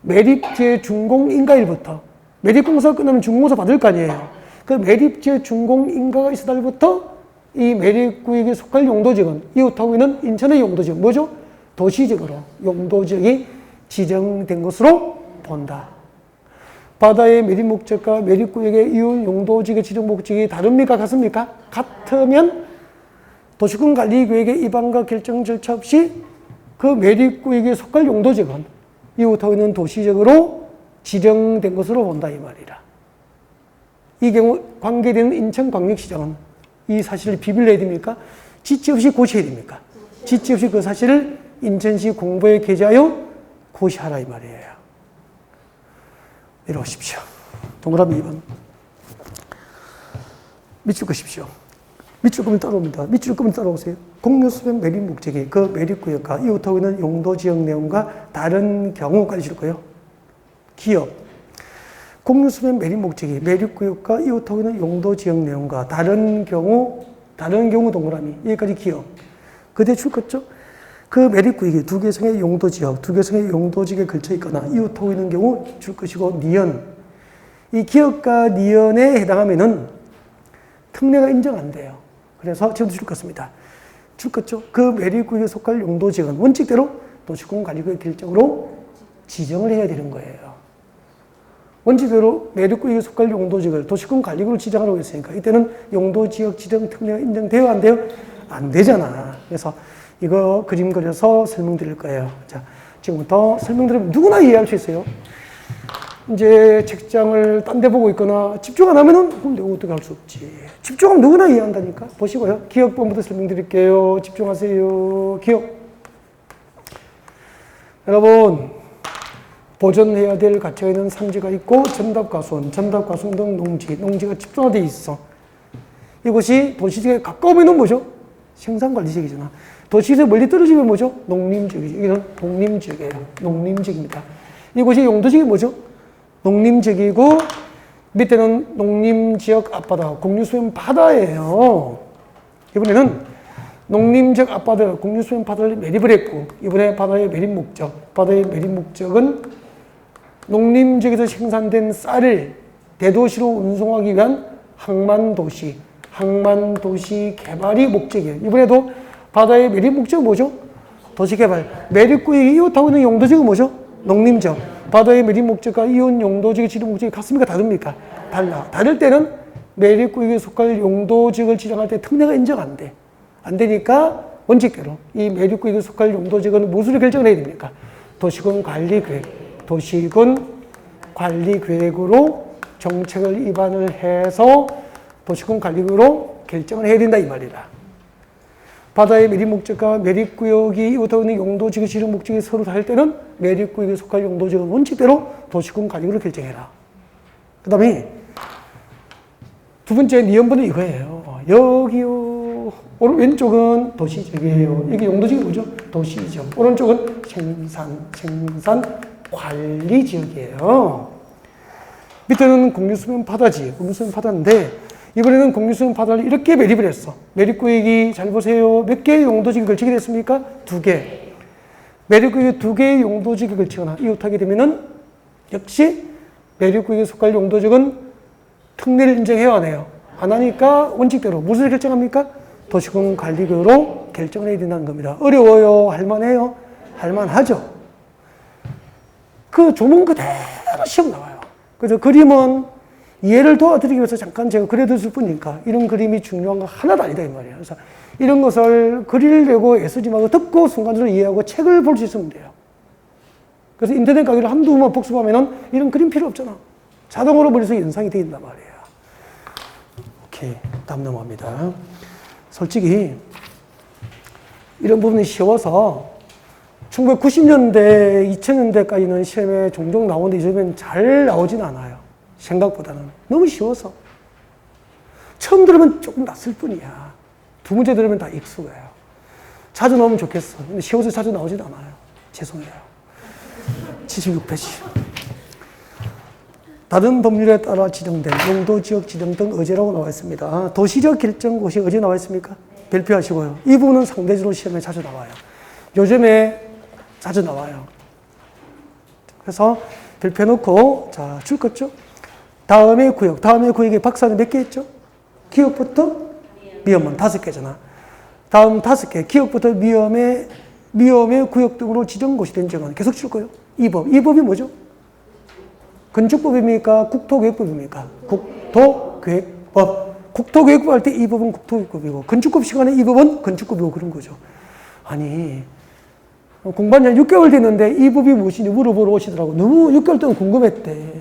A: 매립지의 준공인가일부터 매립공사가 끝나면 준공사 받을 거 아니에요. 그 매립지의 준공인가가 있을 날부터 이 매립구역에 속할 용도지역은 이웃하고 있는 인천의 용도지역, 뭐죠? 도시지역으로 용도지역이 지정된 것으로 본다. 바다의 매립 목적과 매립구역의 이웃 용도지역의 지정 목적이 다릅니까? 같습니까? 같으면 도시군 관리계획의 위반과 결정 절차 없이 그 매립구역에 속할 용도지역은 이웃하고 있는 도시지역으로 지정된 것으로 본다, 이 말이라. 이 경우 관계되는 인천광역시장은 이 사실을 비밀내야 됩니까? 지체 없이 고시해야 됩니까? 지체 없이 그 사실을 인천시 공보에 게재하여 고시하라, 이 말이에요. 내려오십시오. 동그라미 2번. 밑줄 그십시오. 밑줄 그으면 따라옵니다. 밑줄 그으면 따라오세요. 공유수변 매립 목적이 그 매립구역과 이웃하고 있는 용도 지역 내용과 다른 경우까지 줄 거예요. 기업. 공유수변 매립 목적이 매립구역과 이웃하고 있는 용도 지역 내용과 다른 경우 동그라미. 여기까지 기업. 그대 줄 거죠? 그 매립구역이 두 개성의 용도 지역, 두 개성의 용도 지역에 걸쳐 있거나 이웃하고 있는 경우 줄 것이고, 니은. 이 기업과 니은에 해당하면은 특례가 인정 안 돼요. 그래서 지금도 줄 것입니다. 줄 거죠? 그 매립구역에 속할 용도 지역은 원칙대로 도시공관리구역 결정으로 지정을 해야 되는 거예요. 원칙대로 매립구역에 속할 용도 지역을 도시공관리구역으로 지정하라고 했으니까 이때는 용도 지역 지정 특례가 인정돼요? 안 돼요? 안 되잖아. 그래서 이거 그림 그려서 설명드릴 거예요. 자, 지금부터 설명드리면 누구나 이해할 수 있어요. 이제 책장을 딴 데 보고 있거나 집중 안 하면은 그럼 내가 어떻게 할 수 없지. 집중하면 누구나 이해한다니까. 보시고요. 기억부터 설명드릴게요. 집중하세요. 기억. 여러분, 보존해야 될 가치가 있는 산지가 있고 전답과수원 등 농지가 집중화되어 있어. 이곳이 도시지역에 가까우면 뭐죠? 생산관리지역이잖아. 도시에서 멀리 떨어지면 뭐죠? 농림지역이죠. 여기는 농림지역이에요. 농림지역입니다. 이곳이 용도지역이 뭐죠? 농림지역이고 밑에는 농림지역 앞바다, 공유수면 바다예요. 이번에는 농림지역 앞바다, 공유수면 바다를 매립을 했고 이번에 바다의 매립 목적, 바다의 매립 목적은 농림지역에서 생산된 쌀을 대도시로 운송하기 위한 항만도시 개발이 목적이에요. 이번에도 바다의 매립 목적은 뭐죠? 도시개발. 매립구역이 이웃하고 있는 용도지역은 뭐죠? 농림지역. 바다의 매립 목적과 이웃 용도지역의 지정 목적이 같습니까? 다릅니까? 달라. 다를 때는 매립구역에 속할 용도지역을 지정할 때 특례가 인정 안 돼. 안 되니까 원칙대로 이 매립구역에 속할 용도지역은 무엇으로 결정을 해야 됩니까? 도시군 관리계획으로 정책을 입안을 해서 도시군 관리계획으로 결정을 해야 된다 이 말이다. 바다의 매립 목적과 매립구역이 이웃하고 있는 용도지역 지정 목적이 서로 다를 때는 매립구역에 속할 용도지역은 원칙대로 도시군 관리구역으로 결정해라. 그 다음에 두 번째 니은번은 이거예요. 여기요. 왼쪽은 도시지역이에요. 이게 용도지역이 뭐죠? 도시지역. 오른쪽은 생산 관리지역이에요. 밑에는 공유수면 바다지. 공유수면 바다인데 이번에는 공유수면 바다를 이렇게 매립을 했어. 매립구역이 잘 보세요. 몇 개의 용도지역에 걸치게 됐습니까? 2개. 매립구역에 2개의 용도지역에 걸치거나 이웃하게 되면은 역시 매립구역에 속할 용도지역은 특례를 인정해요, 안 해요? 안 하니까 원칙대로 무엇을 결정합니까? 도시군 관리구역으로 결정을 해야 된다는 겁니다. 어려워요? 할만해요? 할만하죠. 그 조문 그대로 시험 나와요. 그래서 그림은 이해를 도와드리기 위해서 잠깐 제가 그려드릴 뿐이니까 이런 그림이 중요한 거 하나도 아니다 이 말이에요. 그래서 이런 것을 그리려고 애쓰지 말고 듣고 순간적으로 이해하고 책을 볼 수 있으면 돼요. 그래서 인터넷 강의를 한두 번만 복습하면은 이런 그림 필요 없잖아. 자동으로 머릿속에 연상이 되어 있단 말이에요. 오케이. 다음 넘어갑니다. 솔직히 이런 부분이 쉬워서 1990년대, 2000년대까지는 시험에 종종 나오는데 요즘엔 잘 나오진 않아요. 생각보다는. 너무 쉬워서. 처음 들으면 조금 낯설 뿐이야. 두 문제 들으면 다 익숙해요. 자주 나오면 좋겠어. 근데 쉬워서 자주 나오진 않아요. 죄송해요. 76페이지. 다른 법률에 따라 지정된 용도지역 지정 등 의제라고 나와 있습니다. 도시적 결정고시 의제 나와 있습니까? 발표하시고요. 이 부분은 상대적으로 시험에 자주 나와요. 요즘에 자주 나와요. 그래서 발표해놓고, 자, 줄 거죠? 다음의 구역에 박사는 몇 개 있죠? 기억부터 미음은 5개잖아. 다음 5개, 기억부터 미음의 구역 등으로 지정고시 된 적은 계속 줄 거예요. 이 법이 뭐죠? 건축법입니까? 국토계획법입니까? 국토계획법. 국토계획법 할 때 이 법은 국토계획법이고, 건축법 시간에 이 법은 건축법이고 그런 거죠. 아니, 공부한 지 6개월 됐는데 이 법이 무엇인지 물어보러 오시더라고. 너무 6개월 동안 궁금했대.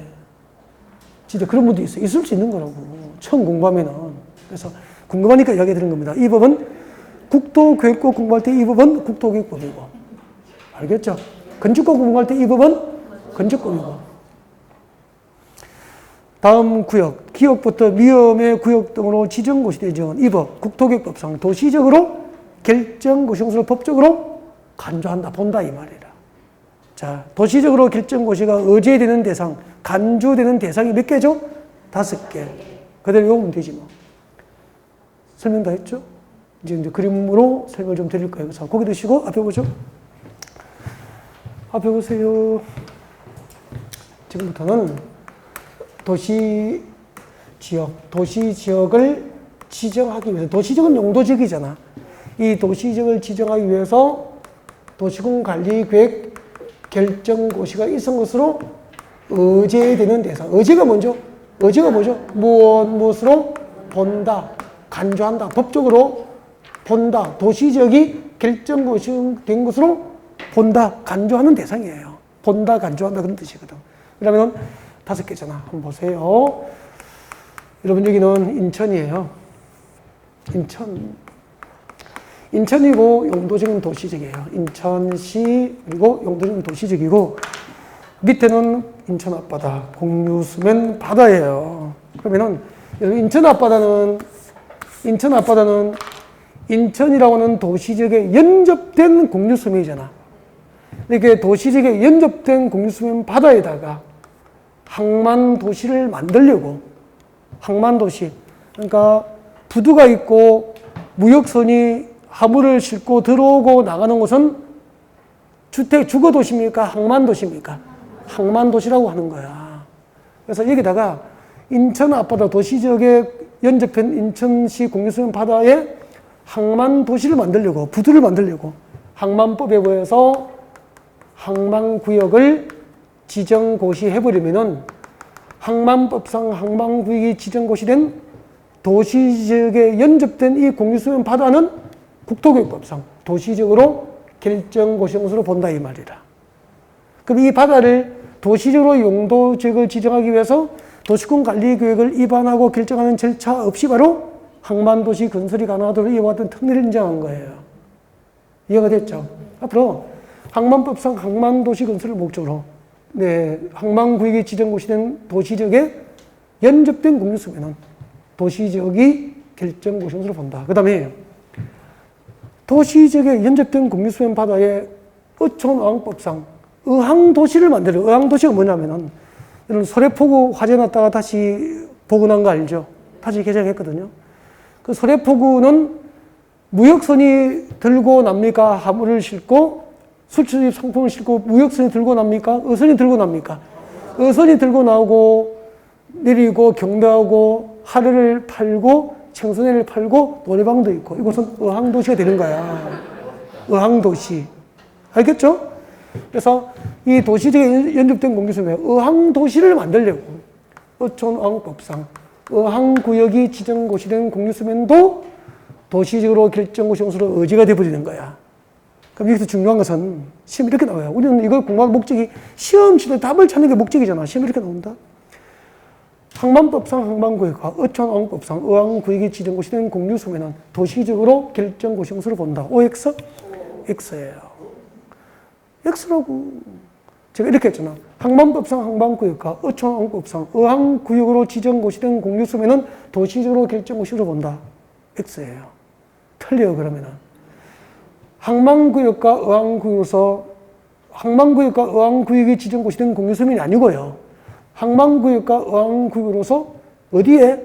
A: 진짜 그런 분도 있어요. 있을 수 있는 거라고. 처음 공부하면은. 그래서 궁금하니까 이야기 드린 겁니다. 이 법은 국토계획법 공부할 때 이 법은 국토계획법이고. 알겠죠? 건축법 공부할 때 이 법은 건축법이고. 다음 구역, 기역부터 미음의 구역 등으로 지정고시 대정은 이 법, 국토교육법상 도시적으로 결정고시용수를 법적으로 간주한다, 본다 이 말이라. 자, 도시적으로 결정고시가 의제되는 대상, 간주되는 대상이 몇 개죠? 5개. 그대로 외우면 되지 뭐. 설명 다 했죠? 이제 그림으로 설명을 좀 드릴 거예요. 그래서 고개 드시고 앞에 보죠. 앞에 보세요. 지금부터는 도시 지역을 지정하기 위해서, 도시지역은 용도지역이잖아. 이 도시지역을 지정하기 위해서 도시군 관리계획 결정고시가 있은 것으로 의제되는 대상. 의제가 뭐죠? 무엇으로 본다, 간주한다, 법적으로 본다, 도시지역이 결정고시 된 것으로 본다, 간주하는 대상이에요. 본다, 간주한다 그런 뜻이거든. 그러면 5개잖아. 한번 보세요. 여러분 여기는 인천이에요. 인천이고 용도지역은 도시지역이에요. 인천시 그리고 용도지역은 도시지역이고 밑에는 인천 앞바다, 공유수면 바다예요. 그러면은 인천 앞바다는 인천이라고 하는 도시지역에 연접된 공유수면이잖아. 이렇게 도시지역에 연접된 공유수면 바다에다가 항만도시를 만들려고, 항만도시, 그러니까 부두가 있고 무역선이 화물을 싣고 들어오고 나가는 곳은 주거도시입니까? 항만도시입니까? 항만도시라고 하는 거야. 그래서 여기다가 인천 앞바다 도시지역에 연접한 인천시 공유수면 바다에 항만도시를 만들려고, 부두를 만들려고 항만법에 의해서 항만구역을 지정고시해버리면은 항만법상 항만구역이 지정고시된 도시지역에 연접된 이 공유수면 바다는 국토교육법상 도시적으로 결정고시용수로 본다 이 말이라. 그럼 이 바다를 도시적으로 용도지역을 지정하기 위해서 도시군 관리계획을 위반하고 결정하는 절차 없이 바로 항만도시 건설이 가능하도록 이와 같은 특례를 인정한 거예요. 이해가 됐죠? 앞으로 항만법상 항만도시 건설을 목적으로 항만구역이 지정고시된 도시지역에 연접된 공유수면은 도시지역이 결정고시용수로 본다. 그 다음에 도시지역에 연접된 공유수면 바다에 어촌어항법상 어항도시를 만들어요. 어항도시가 뭐냐면은 이런 소래포구 화재 났다가 다시 복원한 거 알죠? 다시 개장했거든요. 그 소래포구는 무역선이 들고 납니까? 화물을 싣고 수출입 상품을 싣고 무역선이 들고 납니까? 어선이 들고 납니까? 어선이 들고 나오고 내리고 경배하고 하루를 팔고 청소년을 팔고 노래방도 있고 이곳은 어항도시가 되는 거야. 어항도시. 알겠죠? 그래서 이 도시지역에 연접된 공유수면에 어항도시를 만들려고 어촌어항법상 어항구역이 지정고시된 공유수면도 도시적으로 결정고시용수로 의제가 되어버리는 거야. 그럼 여기서 중요한 것은 시험 이렇게 나와요. 우리는 이걸 공부할 목적이 시험 치는 답을 찾는 게 목적이잖아. 시험 이렇게 나온다. 항만법상 항만구역과 어촌어항법상 어항구역이 지정고시된 공유수면은 도시적으로 결정고시용수로 본다. OX? X예요. X라고. 제가 이렇게 했잖아. 항만법상 항만구역과 어촌어항법상 어항구역으로 지정고시된 공유수면은 도시적으로 결정고시로 본다. X예요. 틀려요, 그러면은. 항만구역과 어항구역에서 항만구역과 어항구역이 지정고시된 공유수면이 아니고요. 항만구역과 어항구역으로서 어디에?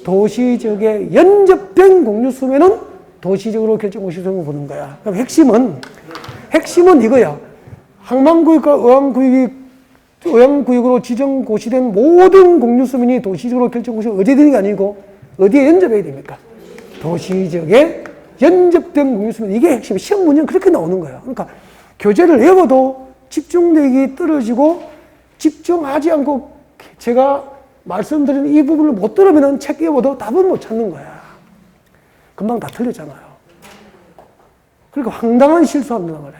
A: 도시지역에 연접된 공유수면은 도시적으로 결정고시를 보는 거야. 그럼 핵심은 이거야. 항만구역과 어항구역으로 지정고시된 모든 공유수면이 도시적으로 결정고시가 의제되는 게 아니고 어디에 연접해야 됩니까? 도시지역에 연접된 공유수면. 이게 핵심. 시험 문제는 그렇게 나오는 거야. 그러니까 교재를 외워도 집중력이 떨어지고 집중하지 않고 제가 말씀드린 이 부분을 못 들으면 책 외워도 답은 못 찾는 거야. 금방 다 틀렸잖아요. 그러니까 황당한 실수한다는 거야.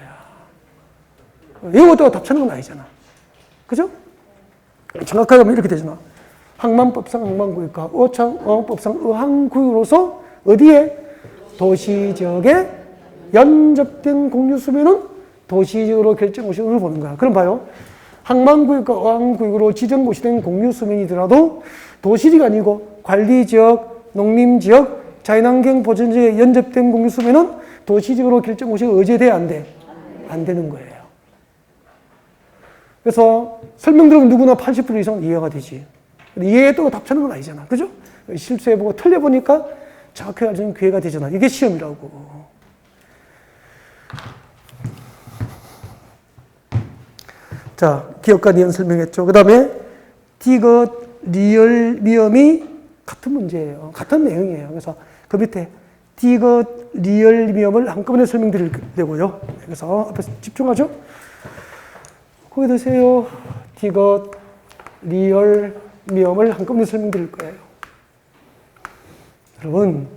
A: 외웠다고 답 찾는 건 아니잖아. 그죠? 정확하게 하면 이렇게 되잖아. 항만법상 항만구역과 어항법상 어항구역으로서 어디에? 도시지역에 연접된 공유수면은 도시적으로 결정고시를 보는 거야. 그럼 봐요. 항만구역과 어항구역으로 지정고시 된 공유수면이더라도 도시지가 아니고 관리지역, 농림지역, 자연환경 보전지역에 연접된 공유수면은 도시지역으로 결정고시가 의제돼야 안 돼? 안 되는 거예요. 그래서 설명 들으면 누구나 80% 이상은 이해가 되지. 이해했다고 답하는 건 아니잖아. 그죠? 실수해보고 틀려보니까 정확하게 알수 있는 기회가 되잖아. 이게 시험이라고. 자, 기억과 니은 설명했죠. 그 다음에 디귿, 리을, 미음이 같은 문제예요. 같은 내용이에요. 그래서 그 밑에 디귿, 리을, 미음을 한꺼번에 설명드리려고요. 그래서 앞에 집중하죠. 거기 드세요. 디귿, 리을, 미음을 한꺼번에 설명드릴 거예요. 여러분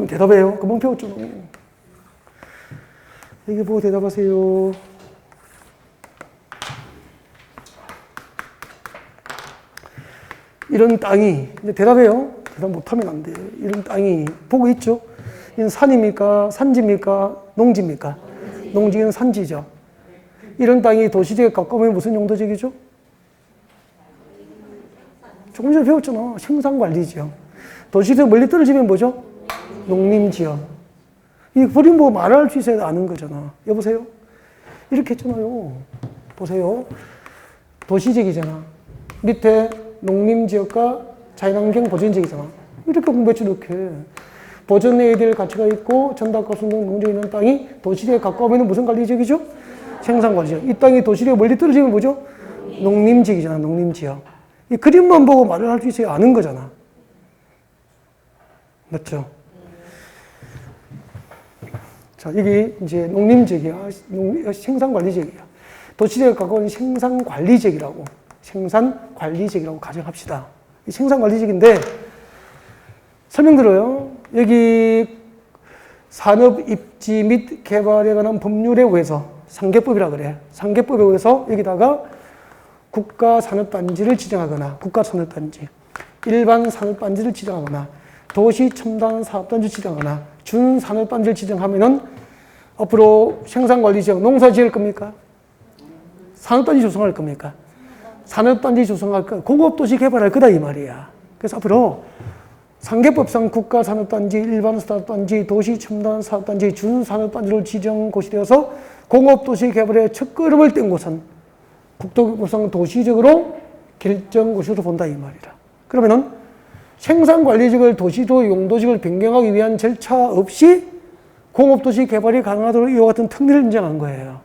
A: 대답해요. 금방 배웠죠. 여기 보고 대답하세요. 이런 땅이, 이제 대답해요. 대답 못하면 안 돼. 이런 땅이 보고 있죠? 이건 산입니까? 산지입니까? 농지입니까? 농지는 산지죠. 이런 땅이 도시지역에 가까우면 무슨 용도지역이죠? 조금 전에 배웠잖아. 생산관리지역. 도시지역 멀리 떨어지면 뭐죠? 농림지역. 이 우리 뭐 말할 수 있어야 아는 거잖아. 여보세요? 이렇게 했잖아요. 보세요. 도시지역이잖아. 밑에 농림지역과 자연환경 보전지역이잖아. 이렇게 공부했지, 이렇게. 보존해야 될 가치가 있고 전답과 순동 농지에 있는 땅이 도시지역에 가까우면 무슨 관리지역이죠? 생산관리지역. 이 땅이 도시지역에 멀리 떨어지면 뭐죠? 농림지역이잖아, 농림지역. 이 그림만 보고 말을 할 수 있어야 아는 거잖아. 맞죠? 자, 이게 이제 농림지역이야. 생산관리지역이야. 도시지역에 가까운 생산관리지역이라고. 생산관리지역이라고 가정합시다. 이 생산관리지역인데, 설명 들어요. 여기 산업입지 및 개발에 관한 법률에 의해서, 상계법이라 그래. 상계법에 의해서 여기다가 국가산업단지를 지정하거나, 국가산업단지, 일반산업단지를 지정하거나, 도시첨단사업단지를 지정하거나, 준산업단지를 지정하면은 앞으로 생산관리지역, 농사 지을 겁니까? 산업단지 조성할 겁니까? 산업단지 조성할 거, 공업도시 개발할 거다, 이 말이야. 그래서 앞으로 상계법상 국가산업단지, 일반산업단지, 도시첨단사업단지, 준산업단지로 지정고시되어서 공업도시 개발의 첫걸음을 뗀 곳은 국토교통상 도시적으로 결정고시로 본다, 이 말이라. 그러면은 생산관리지역을 도시도 용도지역을 변경하기 위한 절차 없이 공업도시 개발이 가능하도록 이와 같은 특례를 인정한 거예요.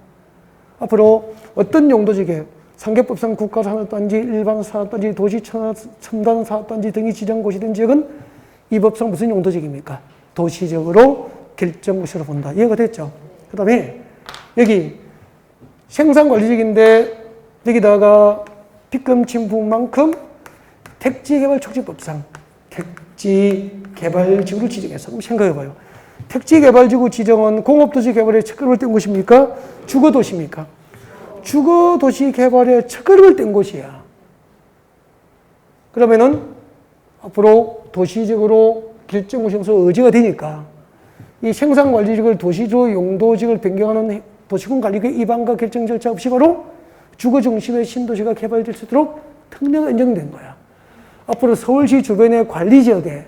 A: 앞으로 어떤 용도지역에 상계법상 국가산업단지, 일반산업단지, 도시첨단사업단지 등이 지정고시된 지역은 이 법상 무슨 용도지역입니까? 도시적으로 결정고시로 본다. 이해가 됐죠? 그 다음에 여기 생산관리지역인데 여기다가 빗금침부만큼 택지개발촉진법상 택지개발지구를 지정해서 한번 생각해봐요. 택지개발지구 지정은 공업도시 개발의 첫걸음을 뗀 곳입니까? 주거도시입니까? 주거도시 개발의 첫걸음을 뗀 곳이야. 그러면은 앞으로 도시적으로 결정고시에서 의제가 되니까 이 생산관리지역을 도시적 용도지역을 변경하는 도시군관리구의 입안과 결정 절차 없이 바로 주거중심의 신도시가 개발될 수 있도록 특례가 인정된 거야. 앞으로 서울시 주변의 관리지역에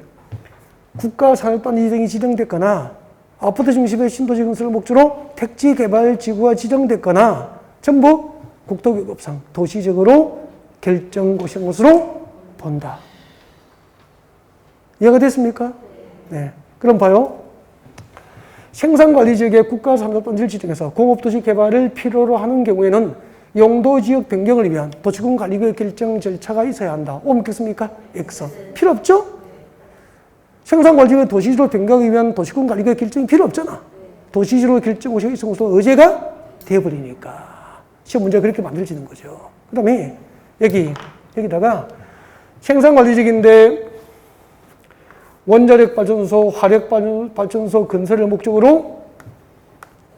A: 국가산업단지 등이 지정됐거나 아파트 중심의 신도시 건설을 목적으로 택지개발지구가 지정됐거나 전부 국토교법상 도시적으로 결정고시인 것으로 본다. 이해가 됐습니까? 네. 그럼 봐요. 생산관리지역에 국가산업단지를 지정해서 공업도시 개발을 필요로 하는 경우에는 용도지역 변경을 위한 도시군관리구의 결정 절차가 있어야 한다. O 믿겠습니까? X. 필요 없죠? 생산관리지역을 도시지로 변경하기 위한 도시군관리구의 결정이 필요 없잖아. 도시지로 결정고시가 있어서 의제가 되어버리니까. 시험 문제가 그렇게 만들어지는 거죠. 그 다음에 여기다가 생산관리지역인데 원자력발전소, 화력발전소 건설을 목적으로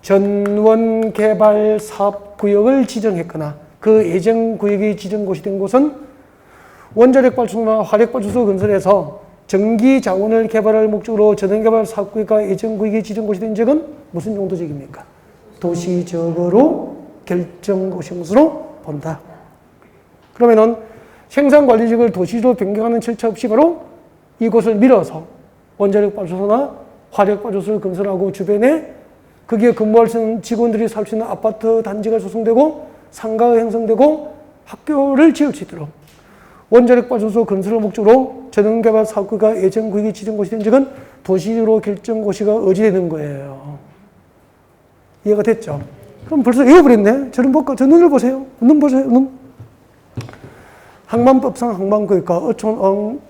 A: 전원개발사업구역을 지정했거나 그 예정구역이 지정고시된 곳은 원자력발전소나 화력발전소 건설에서 전기자원을 개발할 목적으로 전원개발사업구역과 예정구역이 지정고시된 지역은 무슨 용도지역입니까? 도시적으로 결정고시인 것으로 본다. 그러면은 생산관리직을 도시로 변경하는 절차 없이 바로 이곳을 밀어서 원자력 발전소나 화력 발전소를 건설하고 주변에 거기에 근무할 수 있는 직원들이 살 수 있는 아파트 단지가 조성되고 상가가 형성되고 학교를 지을 수 있도록 원자력 발전소 건설을 목적으로 재능개발 사업구가 예정구역이 지정고시 된 적은 도시로 결정고시가 의지되는 거예요. 이해가 됐죠? 그럼 벌써 외워버렸네. 저는 볼까? 저 눈을 보세요. 눈 보세요. 눈. 항만법상 항만구역과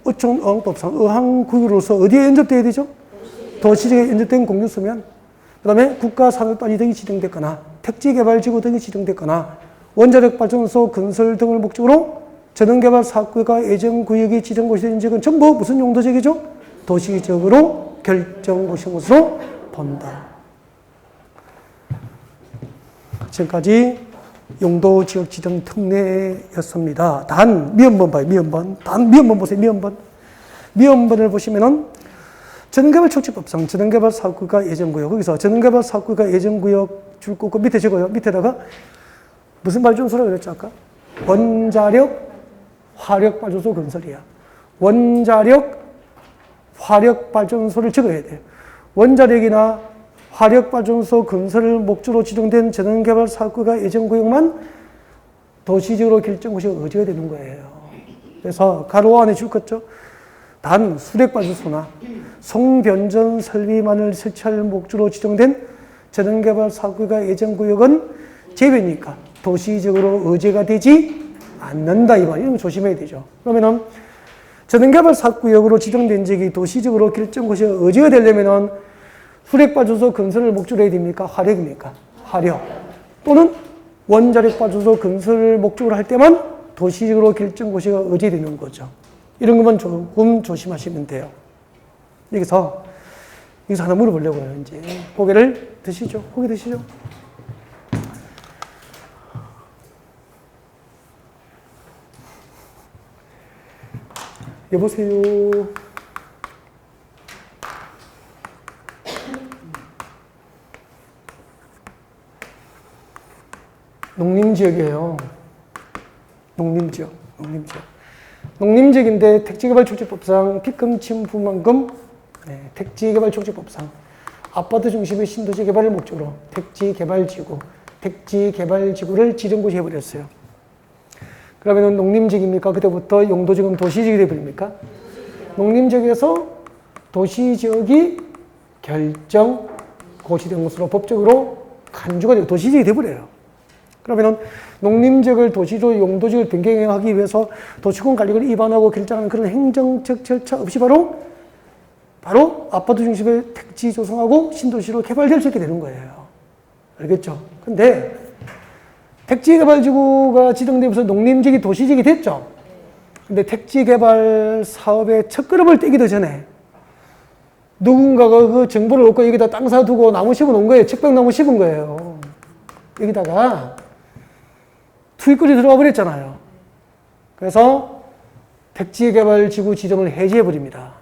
A: 어촌어항법상 어항구역으로서 어디에 연접돼야 되죠? 도시지역에 연접된 공유수면, 그 다음에 국가산업단지 등이 지정됐거나 택지개발지구 등이 지정됐거나 원자력 발전소 건설 등을 목적으로 재능개발 사업구역과 예정구역이 지정고시 된 적은 전부 무슨 용도지역이죠? 도시지역으로 결정고시인 것으로 본다. 지금까지 용도 지역 지정 특례였습니다. 단, 미연번 봐요, 미연번. 미연번 보세요, 미연번. 미연번을 보시면은 재능개발 촉진법상 재능개발 사업구가 예정구역. 거기서 재능개발 사업구가 예정구역 줄 꽂고 밑에 적어요. 밑에다가 무슨 발전소라고 그랬죠, 아까? 원자력, 화력 발전소 건설이야. 원자력, 화력 발전소를 적어야 돼요. 원자력이나 화력 발전소 건설을 목적으로 지정된 재능개발 사업구가 예정구역만 도시적으로 결정고시가 의지가 되는 거예요. 그래서 가로 안에 줄 것죠. 단 수력 발전소나 송변전 설비만을 설치할 목적으로 지정된 재능개발 사업구가 예정구역은 제외니까 도시적으로 의제가 되지 않는다. 이 말. 이런 거 조심해야 되죠. 그러면은 재능개발 사업구역으로 지정된 지역이 도시적으로 결정고시가 의제가 되려면은 수력발전소 건설을 목적으로 해야 됩니까? 화력입니까? 화력. 또는 원자력 발전소 건설을 목적으로 할 때만 도시적으로 결정고시가 의제되는 거죠. 이런 것만 조금 조심하시면 돼요. 여기서 하나 물어보려고요, 이제. 고개를 드시죠. 고개 드시죠. 여보세요. 농림지역이에요. 농림지역. 농림지역인데 택지개발촉진법상 피금침부만금 택지개발촉진법상 아파트 중심의 신도시 개발을 목적으로 택지개발지구, 택지개발지구를 지정고시 해버렸어요. 그러면 농림지역입니까? 그때부터 용도지역은 도시지역이 되어버립니까? 농림지역에서 도시지역이 결정고시된 것으로 법적으로 간주가 되고 도시지역이 되어버려요. 그러면 농림지역을 도시로 용도지역을 변경하기 위해서 도시권 관리를 위반하고 결정하는 그런 행정적 절차 없이 바로 아파트 중심의 택지 조성하고 신도시로 개발될 수 있게 되는 거예요. 알겠죠? 근데 택지개발지구가 지정되면서 농림지역이 도시지역이 됐죠? 근데 택지개발 사업의 첫걸음을 떼기도 전에 누군가가 그 정보를 얻고 여기다 땅 사두고 나무 심어 놓은 거예요. 측백나무 심은 거예요. 여기다가 투입거리 들어가 버렸잖아요. 그래서 택지개발지구 지정을 해제해버립니다.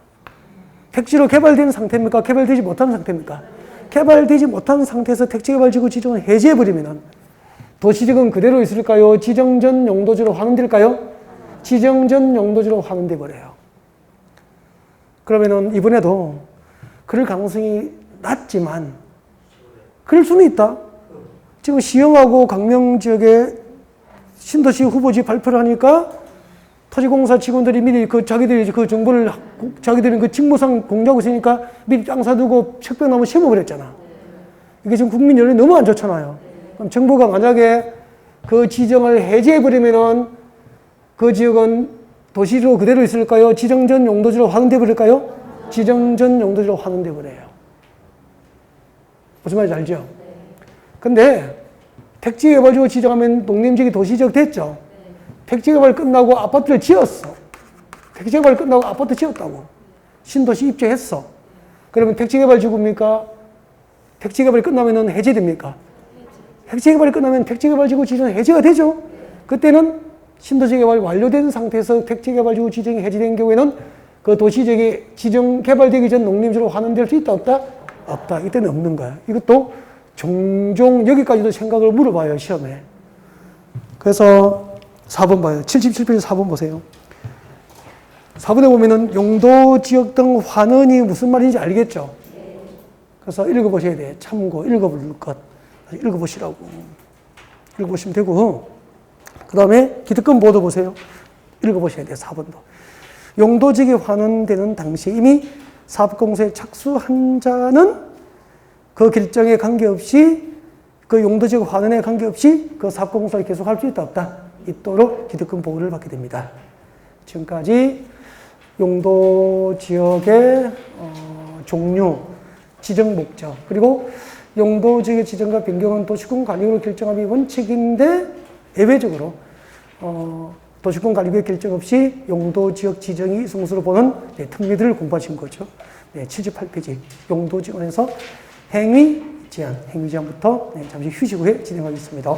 A: 택지로 개발된 상태입니까? 개발되지 못한 상태입니까? 개발되지 못한 상태에서 택지개발지구 지정을 해제해버리면 도시지역은 그대로 있을까요? 지정 전 용도지로 환원될까요? 지정 전 용도지로 환원돼 버려요. 그러면은 이번에도 그럴 가능성이 낮지만 그럴 수는 있다. 지금 시흥하고 강명 지역에 신도시 후보지 발표를 하니까 토지공사 직원들이 미리 자기들이 그 정보를 자기들은 그 직무상 공개하고 있으니까 미리 땅 사두고 책벽나무 심어버렸잖아. 이게 지금 국민 여론이 너무 안 좋잖아요. 그럼 정부가 만약에 그 지정을 해제해버리면은 그 지역은 도시로 그대로 있을까요? 지정전 용도지로 환원돼 버릴까요? 지정전 용도지로 환원돼 버려요. 무슨 말인지 알죠? 근데 택지개발지구 지정하면 농림지역이 도시지역 됐죠? 택지개발 끝나고 아파트를 지었어. 택지개발 끝나고 아파트 지었다고. 신도시 입주했어. 그러면 택지개발지구입니까? 택지개발이 끝나면 해제됩니까? 택지개발이 끝나면 택지개발지구 지정 해제가 되죠? 그때는 신도시 개발이 완료된 상태에서 택지개발지구 지정이 해제된 경우에는 그 도시지역이 지정 개발되기 전 농림지로 환원될 수 있다, 없다? 없다. 이때는 없는 거야. 이것도 종종 여기까지도 생각을 물어봐요, 시험에. 그래서 4번 봐요. 77페이지 4번 보세요. 4번에 보면은 용도, 지역 등 환원이 무슨 말인지 알겠죠? 그래서 읽어보셔야 돼. 참고, 읽어볼 것. 읽어보시라고. 읽어보시면 되고. 그 다음에 기득권 보도 보세요. 읽어보셔야 돼요. 4번도. 용도지역이 환원되는 당시 이미 사업공사에 착수한 자는 그 결정에 관계없이 그 용도지역 환원에 관계없이 그 사업공사를 계속할 수 있다 없다. 있도록 기득권 보호를 받게 됩니다. 지금까지 용도지역의 종류, 지정 목적, 그리고 용도지역의 지정과 변경은 도시군관리구의 결정함이 원칙인데 예외적으로 도시군관리구의 결정 없이 용도지역 지정이 이성수로 보는 특례들을 공부하신 거죠. 78페이지 용도지원에서 행위 제한, 행위 제한부터 잠시 휴식 후에 진행하겠습니다.